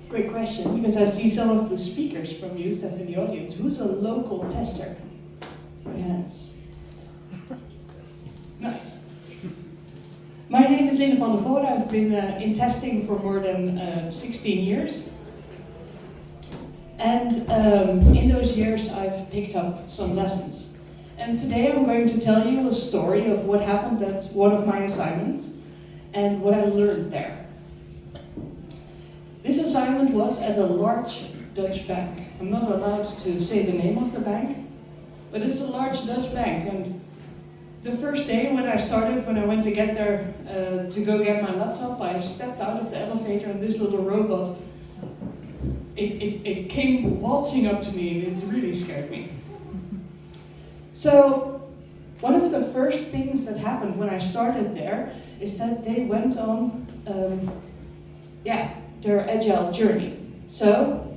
Great question, because I see some of the speakers from HUSTEF in the audience. Who's a local tester? Put hands. Nice. My name is Lynne van der Vooren. I've been in testing for more than 16 years. And in those years I've picked up some lessons. And today I'm going to tell you a story of what happened at one of my assignments and what I learned there. This assignment was at a large Dutch bank. I'm not allowed to say the name of the bank, but it's a large Dutch bank. And the first day when I went to get there to go get my laptop, I stepped out of the elevator and this little robot, it came waltzing up to me and it really scared me. So one of the first things that happened when I started there is that they went on their agile journey. So,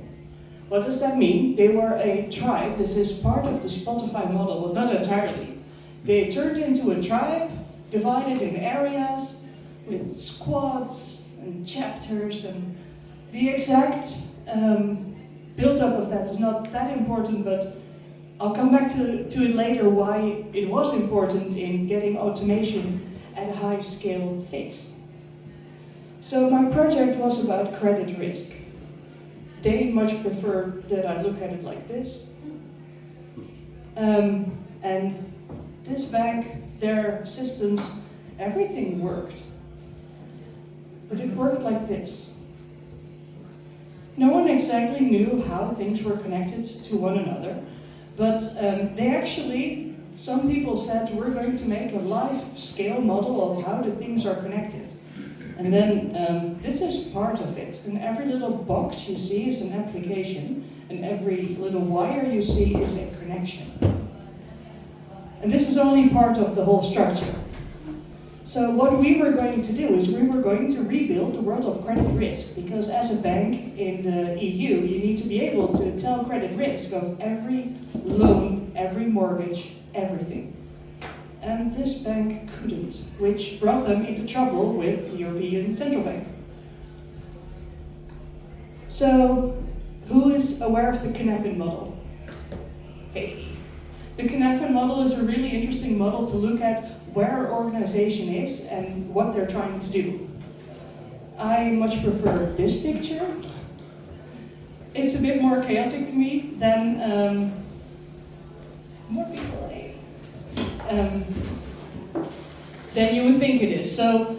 what does that mean? They were a tribe. This is part of the Spotify model, but not entirely. They turned into a tribe, divided in areas, with squads and chapters, and the exact build-up of that is not that important, but I'll come back to it later why it was important in getting automation at a high scale fixed. So my project was about credit risk. They much prefer that I look at it like this. And this bank, their systems, everything worked. But it worked like this. No one exactly knew how things were connected to one another, but some people said, we're going to make a live scale model of how the things are connected. And then this is part of it. And every little box you see is an application, and every little wire you see is a connection. And this is only part of the whole structure. So what we were going to do is we were going to rebuild the world of credit risk, because as a bank in the EU, you need to be able to tell credit risk of every loan, every mortgage, everything. And this bank couldn't, which brought them into trouble with the European Central Bank. So, who is aware of the Knefin model? Hey. The Knefin model is a really interesting model to look at where an organization is and what they're trying to do. I much prefer this picture. It's a bit more chaotic to me than more people. Than you would think it is. So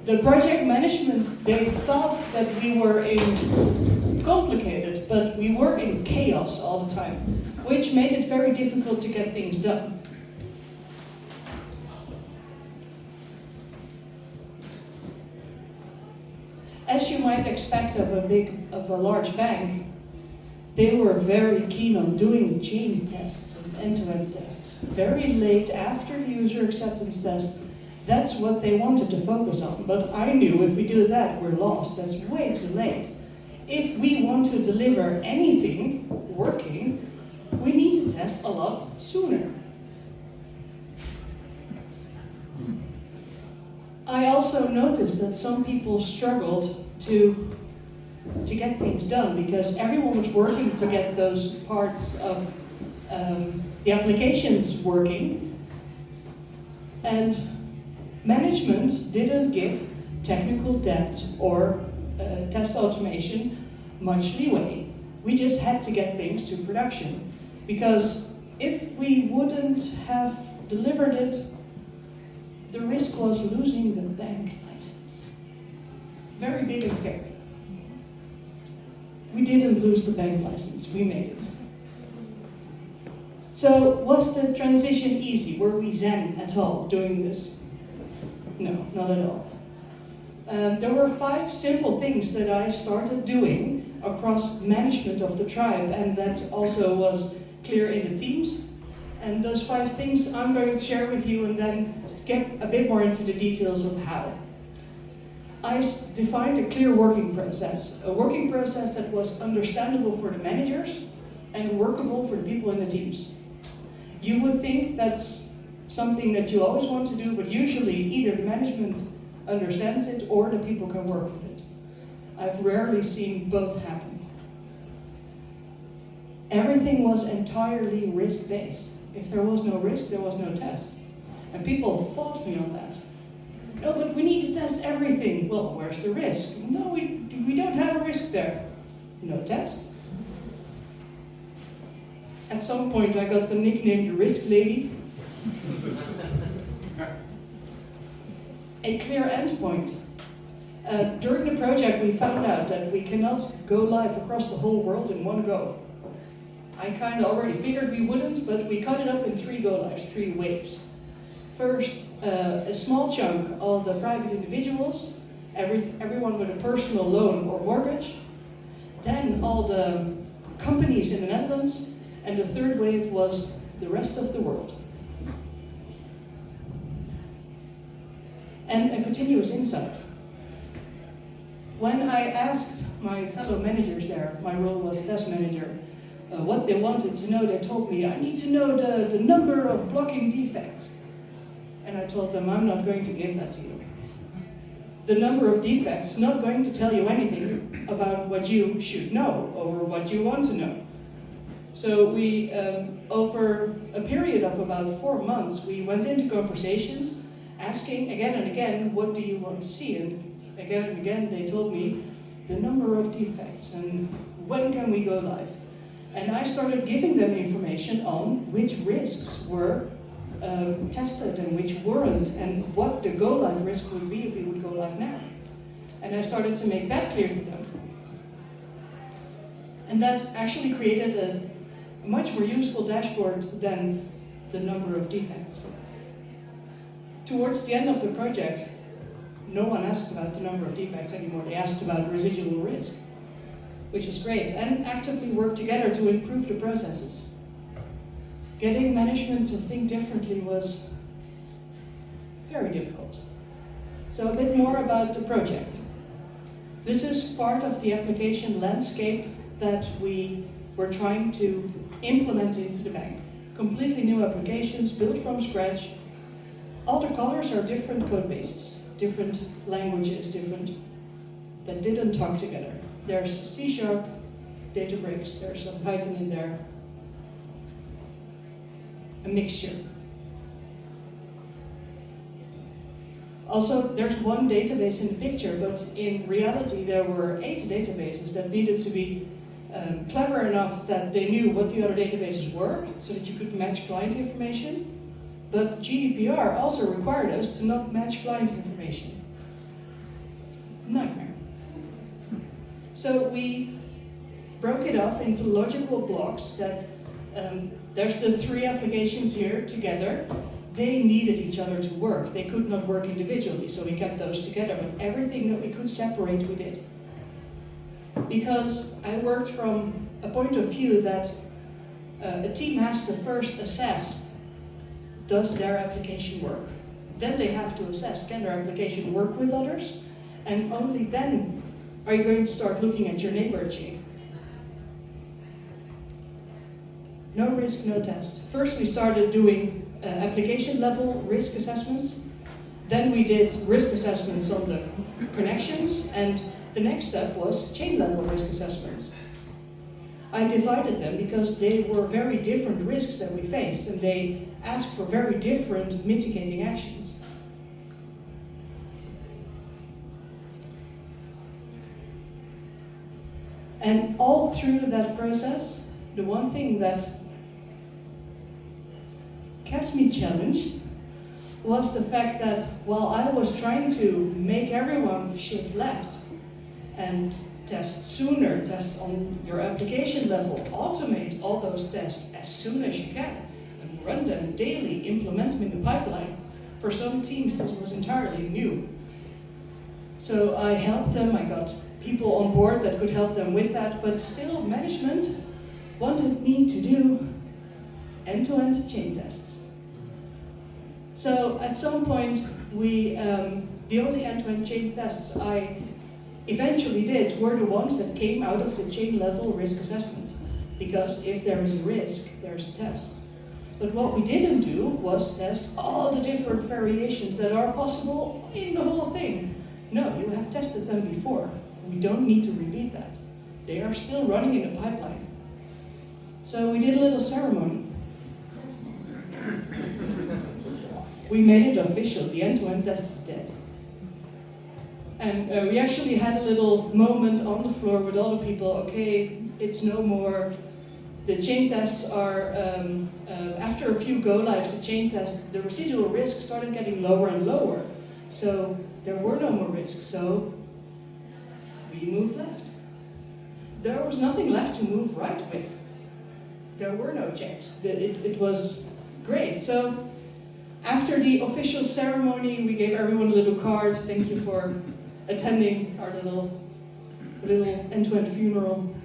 the project management, they thought that we were in complicated, but we were in chaos all the time, which made it very difficult to get things done. As you might expect of a large bank, they were very keen on doing chain tests and end-to-end tests. Very late after the user acceptance test, that's what they wanted to focus on. But I knew if we do that, we're lost. That's way too late. If we want to deliver anything working, we need to test a lot sooner. I also noticed that some people struggled to get things done because everyone was working to get those parts of the applications working, and management didn't give technical debt or test automation much leeway. We just had to get things to production, because if we wouldn't have delivered it, the risk was losing the bank license. Very big and scary. We didn't lose the bank license, we made it. So was the transition easy? Were we zen at all doing this? No, not at all. There were 5 simple things that I started doing across management of the tribe, and that also was clear in the teams. And those 5 things I'm going to share with you and then get a bit more into the details of how. I defined a clear working process that was understandable for the managers and workable for the people in the teams. You would think that's something that you always want to do, but usually either the management understands it or the people can work with it. I've rarely seen both happen. Everything was entirely risk-based. If there was no risk, there was no test. And people fought me on that. No, but we need to test everything. Well, where's the risk? No, we don't have a risk there. No test. At some point I got the nickname the Risk Lady. A clear endpoint. During the project we found out that we cannot go live across the whole world in one go. I kind of already figured we wouldn't, but we cut it up in 3 go lives, 3 waves. First, a small chunk, all the private individuals, everyone with a personal loan or mortgage. Then all the companies in the Netherlands. And the third wave was the rest of the world. And a continuous insight. When I asked my fellow managers there, my role was test manager, what they wanted to know, they told me, I need to know the number of blocking defects. And I told them, I'm not going to give that to you. The number of defects is not going to tell you anything about what you should know or what you want to know. So we, over a period of about 4 months, we went into conversations, asking again and again, what do you want to see? And again, they told me the number of defects and when can we go live? And I started giving them information on which risks were tested and which weren't, and what the go live risk would be if we would go live now. And I started to make that clear to them. And that actually created a much more useful dashboard than the number of defects. Towards the end of the project, no one asked about the number of defects anymore. They asked about residual risk, which is great, and actively worked together to improve the processes. Getting management to think differently was very difficult. So a bit more about the project. This is part of the application landscape that we were trying to implement into the bank. Completely new applications built from scratch. All the colors are different code bases, different languages, that didn't talk together. There's C#, Databricks, there's some Python in there. A mixture. Also, there's one database in the picture, but in reality there were 8 databases that needed to be clever enough that they knew what the other databases were, so that you could match client information. But GDPR also required us to not match client information. Nightmare. So we broke it off into logical blocks that there's the 3 applications here together. They needed each other to work. They could not work individually, so we kept those together. But everything that we could separate, we did. Because I worked from a point of view that a team has to first assess, does their application work? Then they have to assess, can their application work with others? And only then are you going to start looking at your neighbor chain. No risk, no test. First we started doing application level risk assessments. Then we did risk assessments on the connections, and the next step was chain level risk assessments. I divided them because they were very different risks that we faced, and they asked for very different mitigating actions. And all through that process, the one thing that kept me challenged was the fact that while I was trying to make everyone shift left and test sooner, test on your application level, automate all those tests as soon as you can, and run them daily, implement them in the pipeline, for some teams this was entirely new. So I helped them, I got people on board that could help them with that, but still management wanted me to do end-to-end chain tests. So at some point, the only end-to-end chain tests I eventually did were the ones that came out of the chain level risk assessment. Because if there is a risk, there's a test. But what we didn't do was test all the different variations that are possible in the whole thing. No, you have tested them before. We don't need to repeat that. They are still running in the pipeline. So we did a little ceremony. We made it official, the end-to-end test is dead. And we actually had a little moment on the floor with all the people, okay, it's no more. The chain tests are, after a few go-lives, the residual risk started getting lower and lower. So there were no more risks, so we moved left. There was nothing left to move right with. There were no checks. It was great. So after the official ceremony, we gave everyone a little card. Thank you for attending our little end-to-end funeral.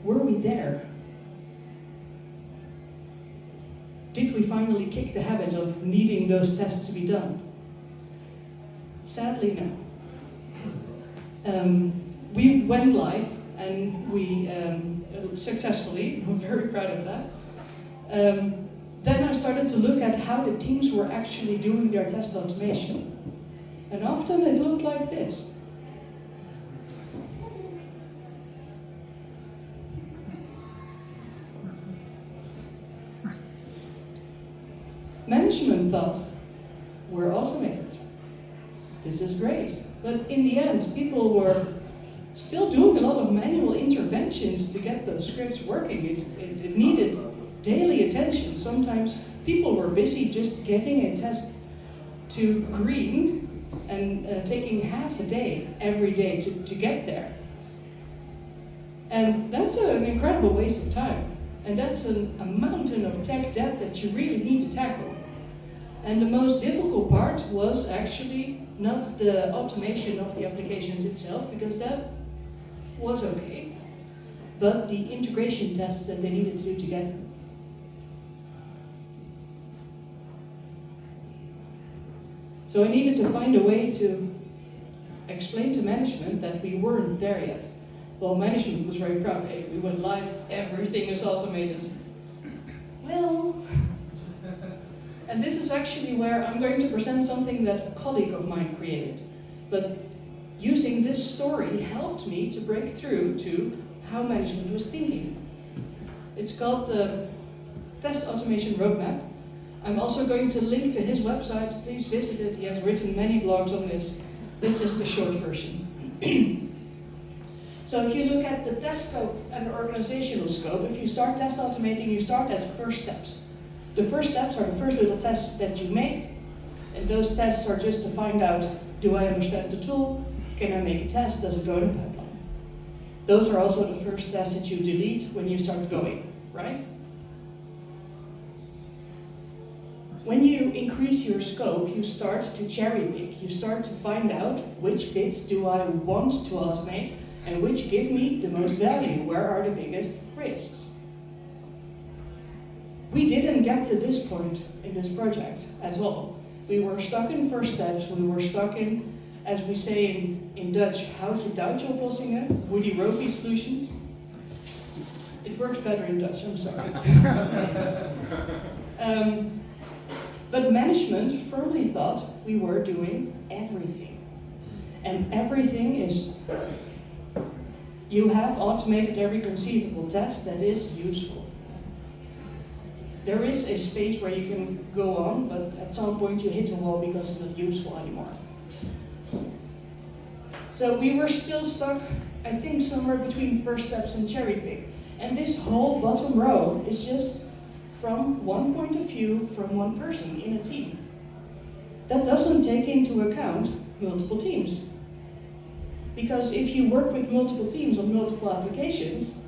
Were we there? Did we finally kick the habit of needing those tests to be done? Sadly, no. We went live and we successfully, I'm very proud of that. Then I started to look at how the teams were actually doing their test automation. And often it looked like this. Management thought, we're automated. This is great. But in the end, people were still doing a lot of manual interventions to get those scripts working. It needed daily attention. Sometimes people were busy just getting a test to green and taking half a day every day to get there. And that's an incredible waste of time. And that's a mountain of tech debt that you really need to tackle. And the most difficult part was actually not the automation of the applications itself, because that was okay, but the integration tests that they needed to do together. So I needed to find a way to explain to management that we weren't there yet. Well, management was very proud. Hey, we went live, everything is automated. Well, and this is actually where I'm going to present something that a colleague of mine created. But using this story helped me to break through to how management was thinking. It's called the Test Automation Roadmap. I'm also going to link to his website. Please visit it. He has written many blogs on this. This is the short version. So if you look at the test scope and the organizational scope, if you start test automating, you start at first steps. The first steps are the first little tests that you make, and those tests are just to find out, do I understand the tool? Can I make a test? Does it go in the pipeline? Those are also the first tests that you delete when you start going, right? When you increase your scope, you start to cherry pick. You start to find out which bits do I want to automate and which give me the most value, where are the biggest risks. We didn't get to this point in this project at all. We were stuck in first steps, we were stuck in, as we say in Dutch, houtje-touwtje-oplossingen, woody-ropey solutions. It works better in Dutch, I'm sorry. But management firmly thought we were doing everything. And everything is, you have automated every conceivable test that is useful. There is a space where you can go on, but at some point you hit a wall because it's not useful anymore. So we were still stuck, I think, somewhere between first steps and cherry pick. And this whole bottom row is just from one point of view from one person in a team. That doesn't take into account multiple teams. Because if you work with multiple teams on multiple applications,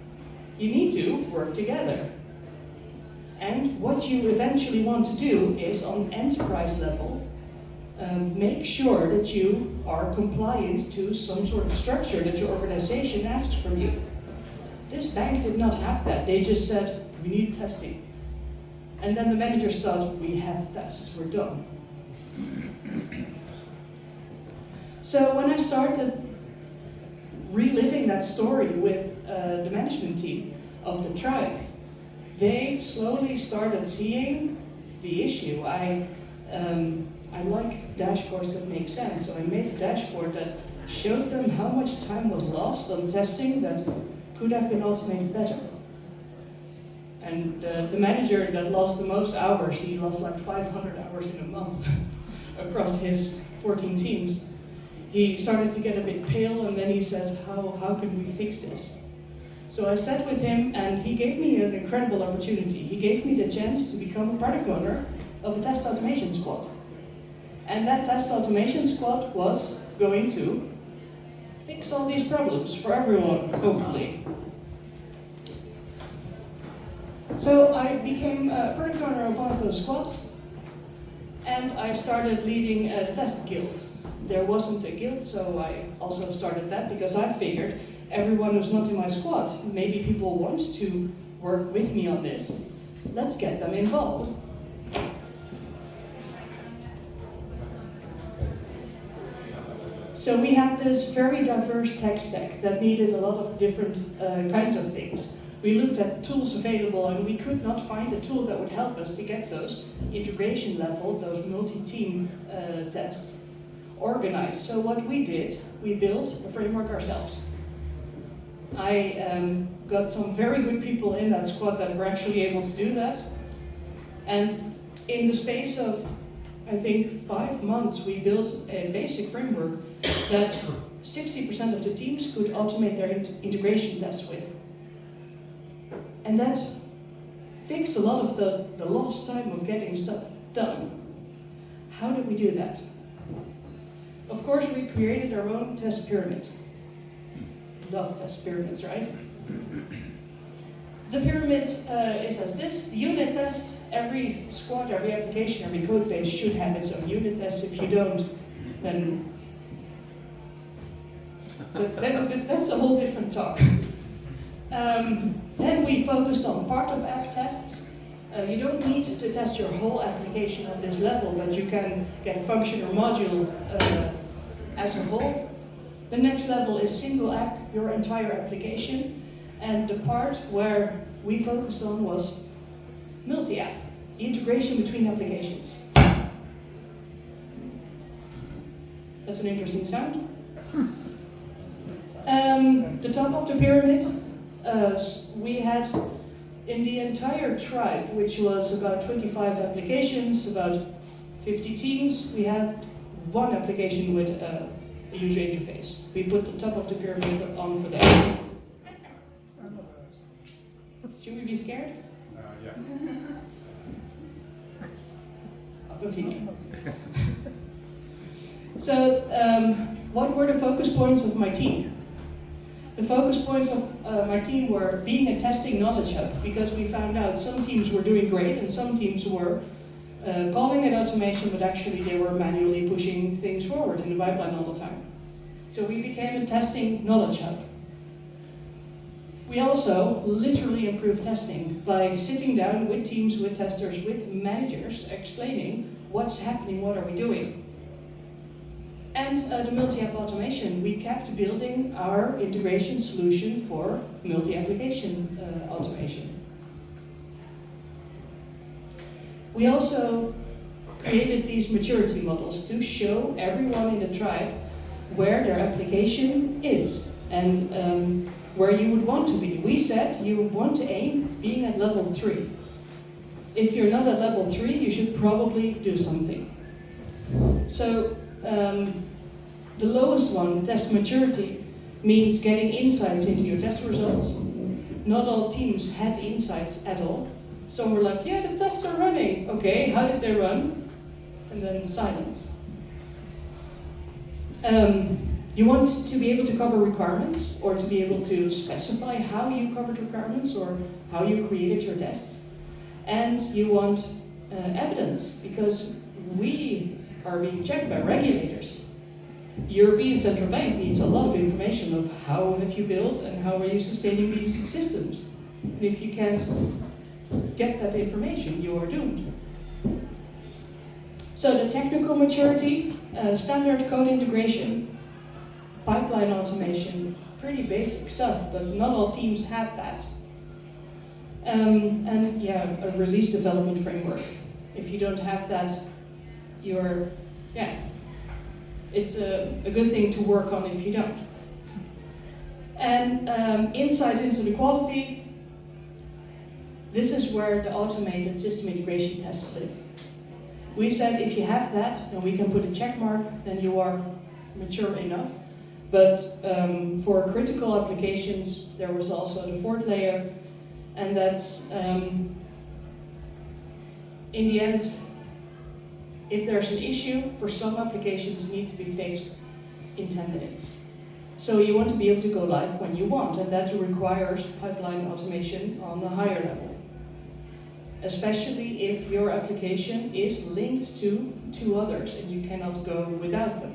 you need to work together. And what you eventually want to do is, on enterprise level, make sure that you are compliant to some sort of structure that your organization asks from you. This bank did not have that. They just said, we need testing. And then the managers thought, we have tests, we're done. So when I started reliving that story with the management team of the tribe, they slowly started seeing the issue. I I like dashboards that make sense, so I made a dashboard that showed them how much time was lost on testing that could have been automated better. And the manager that lost the most hours, he lost like 500 hours in a month across his 14 teams. He started to get a bit pale, and then he said, how can we fix this? So I sat with him, and he gave me an incredible opportunity. He gave me the chance to become a product owner of a test automation squad. And that test automation squad was going to fix all these problems for everyone, hopefully. So I became a product owner of one of those squads, and I started leading the test guild. There wasn't a guild, so I also started that because I figured everyone who's not in my squad, maybe people want to work with me on this. Let's get them involved. So we had this very diverse tech stack that needed a lot of different kinds of things. We looked at tools available, and we could not find a tool that would help us to get those integration level, those multi-team tests organized. So what we did, we built a framework ourselves. I got some very good people in that squad that were actually able to do that. And in the space of, I think, 5 months, we built a basic framework that 60% of the teams could automate their integration tests with. And that fixed a lot of the lost time of getting stuff done. How did we do that? Of course, we created our own test pyramid. Love test pyramids, right? The pyramid is as this. The unit tests, every squad, every application, every code base should have its own unit tests. If you don't, then that's a whole different talk. Then we focused on part of app tests. You don't need to test your whole application at this level, but you can get function or module as a whole. The next level is single app, your entire application. And the part where we focused on was multi-app, the integration between applications. That's an interesting sound. The top of the pyramid, we had in the entire tribe, which was about 25 applications, about 50 teams, we had one application with a user interface. We put the top of the pyramid on for them. Should we be scared? Yeah. I'll continue. So, what were the focus points of my team? The focus points of my team were being a testing knowledge hub, because we found out some teams were doing great and some teams were calling it automation, but actually they were manually pushing things forward in the pipeline all the time. So we became a testing knowledge hub. We also literally improved testing by sitting down with teams, with testers, with managers, explaining what's happening, what are we doing. And the multi-app automation, we kept building our integration solution for multi-application automation. We also created these maturity models to show everyone in the tribe where their application is and where you would want to be. We said you would want to aim being at level 3. If you're not at level 3, you should probably do something. So the lowest one, test maturity, means getting insights into your test results. Not all teams had insights at all. Some were like, yeah, the tests are running. Okay, how did they run? And then silence. You want to be able to cover requirements, or to be able to specify how you covered requirements or how you created your tests. And you want evidence, because we are being checked by regulators. European Central Bank needs a lot of information of how have you built and how are you sustaining these systems. And if you can't get that information, you are doomed. So the technical maturity, standard code integration, pipeline automation, pretty basic stuff, but not all teams had that. And yeah, a release development framework. If you don't have that, it's a good thing to work on if you don't. And insight into the quality, this is where the automated system integration tests live. We said if you have that, then we can put a check mark, then you are mature enough. But for critical applications, there was also the fourth layer, and that's, in the end, if there's an issue, for some applications, it needs to be fixed in 10 minutes. So you want to be able to go live when you want, and that requires pipeline automation on a higher level. Especially if your application is linked to two others and you cannot go without them.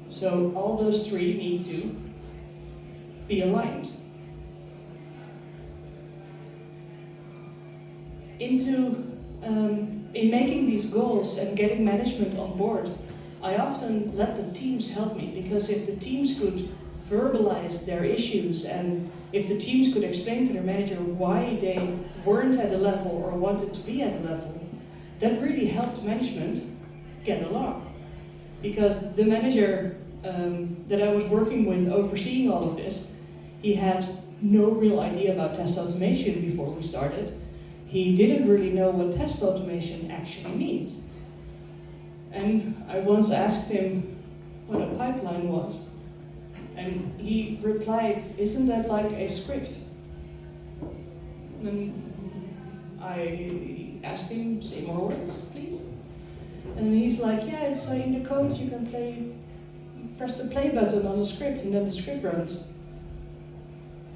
So all those three need to be aligned. In making these goals and getting management on board, I often let the teams help me, because if the teams could verbalize their issues and if the teams could explain to their manager why they weren't at a level or wanted to be at a level, that really helped management get along. Because the manager that I was working with overseeing all of this, he had no real idea about test automation before we started. He didn't really know what test automation actually means. And I once asked him what a pipeline was. And he replied, "Isn't that like a script?" And I asked him, "Say more words, please." And he's like, "Yeah, it's in the code you can press the play button on the script and then the script runs."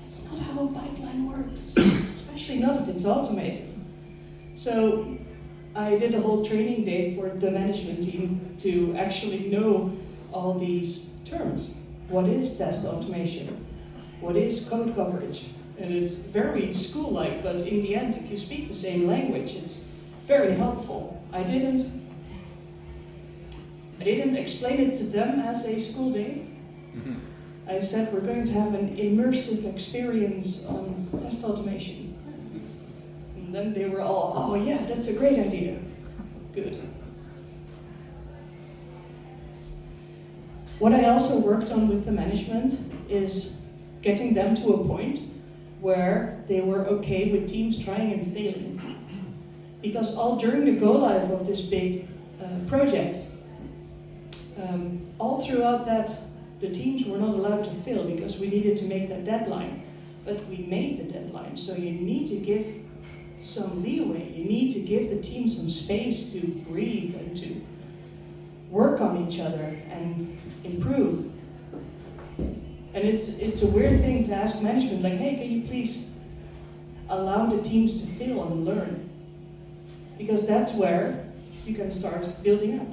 That's not how a pipeline works, especially not if it's automated. So I did a whole training day for the management team to actually know all these terms. What is test automation? What is code coverage? And it's very school-like, but in the end, if you speak the same language, it's very helpful. I didn't explain it to them as a school day. Mm-hmm. I said we're going to have an immersive experience on test automation. And then they were all, "Oh yeah, that's a great idea." Good. What I also worked on with the management is getting them to a point where they were okay with teams trying and failing. Because all during the go-live of this big project, all throughout that, the teams were not allowed to fail because we needed to make that deadline. But we made the deadline, so you need to give some leeway. You need to give the team some space to breathe and to work on each other and improve. And it's a weird thing to ask management, like, "Hey, can you please allow the teams to fail and learn?" Because that's where you can start building up.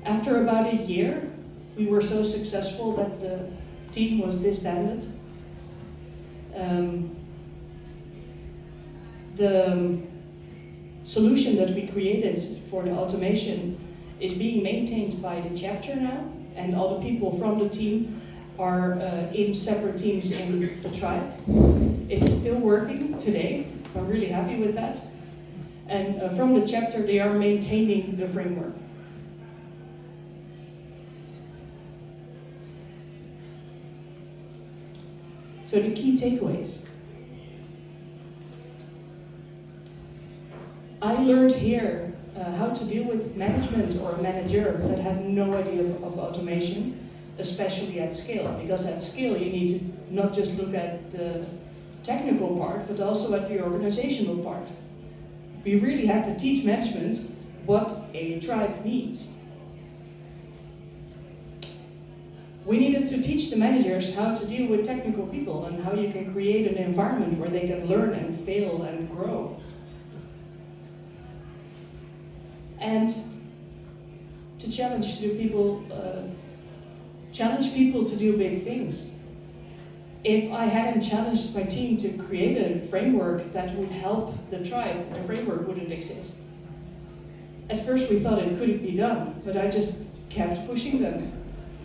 After about a year, we were so successful that the team was disbanded. The solution that we created for the automation is being maintained by the chapter now, and all the people from the team are in separate teams in the tribe. It's still working today. I'm really happy with that. And from the chapter, they are maintaining the framework. So the key takeaways. I learned here how to deal with management or a manager that had no idea of automation, especially at scale. Because at scale you need to not just look at the technical part, but also at the organizational part. We really have to teach management what a tribe needs. We needed to teach the managers how to deal with technical people and how you can create an environment where they can learn and fail and grow. And to challenge people to do big things. If I hadn't challenged my team to create a framework that would help the tribe, the framework wouldn't exist. At first we thought it couldn't be done, but I just kept pushing them.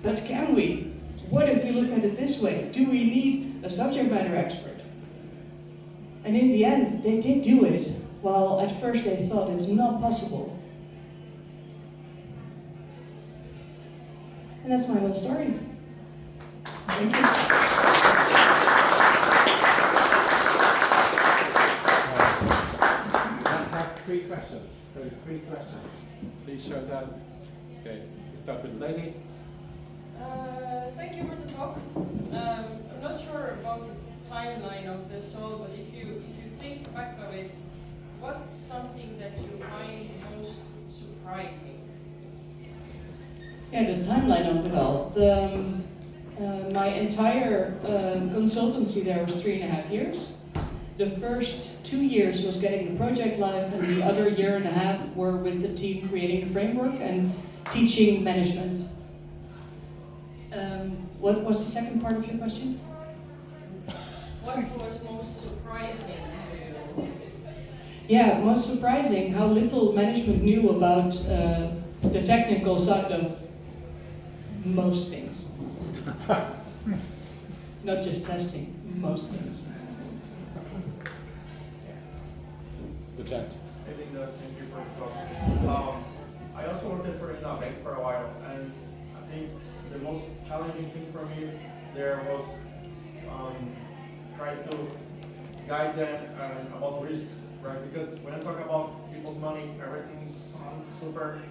But can we? What if we look at it this way? Do we need a subject matter expert? And in the end, they did do it, while at first they thought it's not possible. And that's my whole story. Thank you. Let's have 3 questions. So 3 questions. Please show that. Okay, we start with the lady. Thank you for the talk. I'm not sure about the timeline of the soul, but if you think back of it, what's something that you find most surprising? Yeah, the timeline of it all. My entire consultancy there was 3.5 years. The first 2 years was getting the project live, and the other 1.5 years were with the team creating the framework and teaching management. What was the second part of your question? What was most surprising to you? Yeah, most surprising how little management knew about the technical side of most things. Not just testing, most things. The chat. Hey Linda, thank you for the talk. I also worked for in a bank for a while, and I think the most challenging thing for me there was trying to guide them about risk, right? Because when I talk about people's money, everything sounds super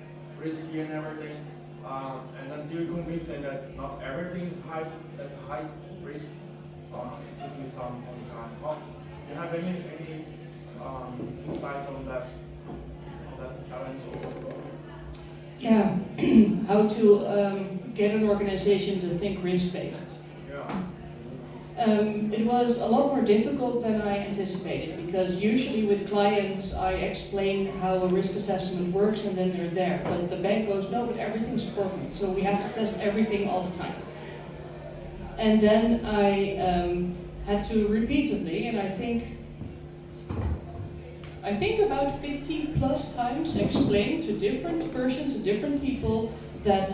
risky and everything. And until you convince them that not everything is high risk, it took me some time. Do you have any insights on that challenge? Yeah, how to get an organization to think risk-based. Yeah. It was a lot more difficult than I anticipated, because usually with clients I explain how a risk assessment works and then they're there. But the bank goes, no, but everything's important, so we have to test everything all the time. And then I had to repeatedly, and I think about 15 plus times explain to different versions and different people that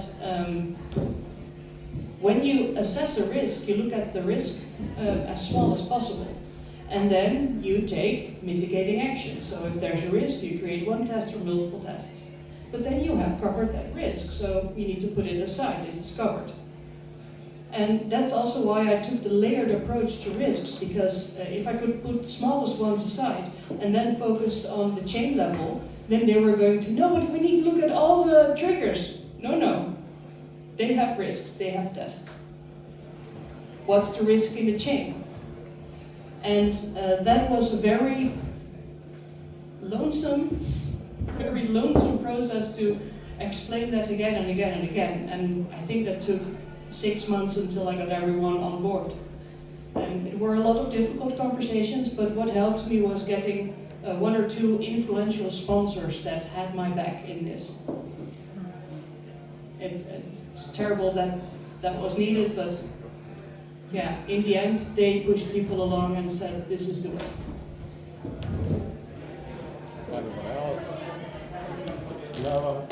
when you assess a risk, you look at the risk as small as possible. And then you take mitigating action. So if there's a risk, you create one test or multiple tests. But then you have covered that risk, so you need to put it aside, it's covered. And that's also why I took the layered approach to risks, because if I could put the smallest ones aside and then focus on the chain level, then they were going to, no, but we need to look at all the triggers. No. They have risks, they have tests. What's the risk in the chain? And that was a very lonesome process to explain that again and again and again. And I think that took 6 months until I got everyone on board. And it were a lot of difficult conversations, but what helped me was getting 1 or 2 influential sponsors that had my back in this. It's terrible that that was needed, but yeah, in the end, they pushed people along and said, this is the way. Anyone else? No.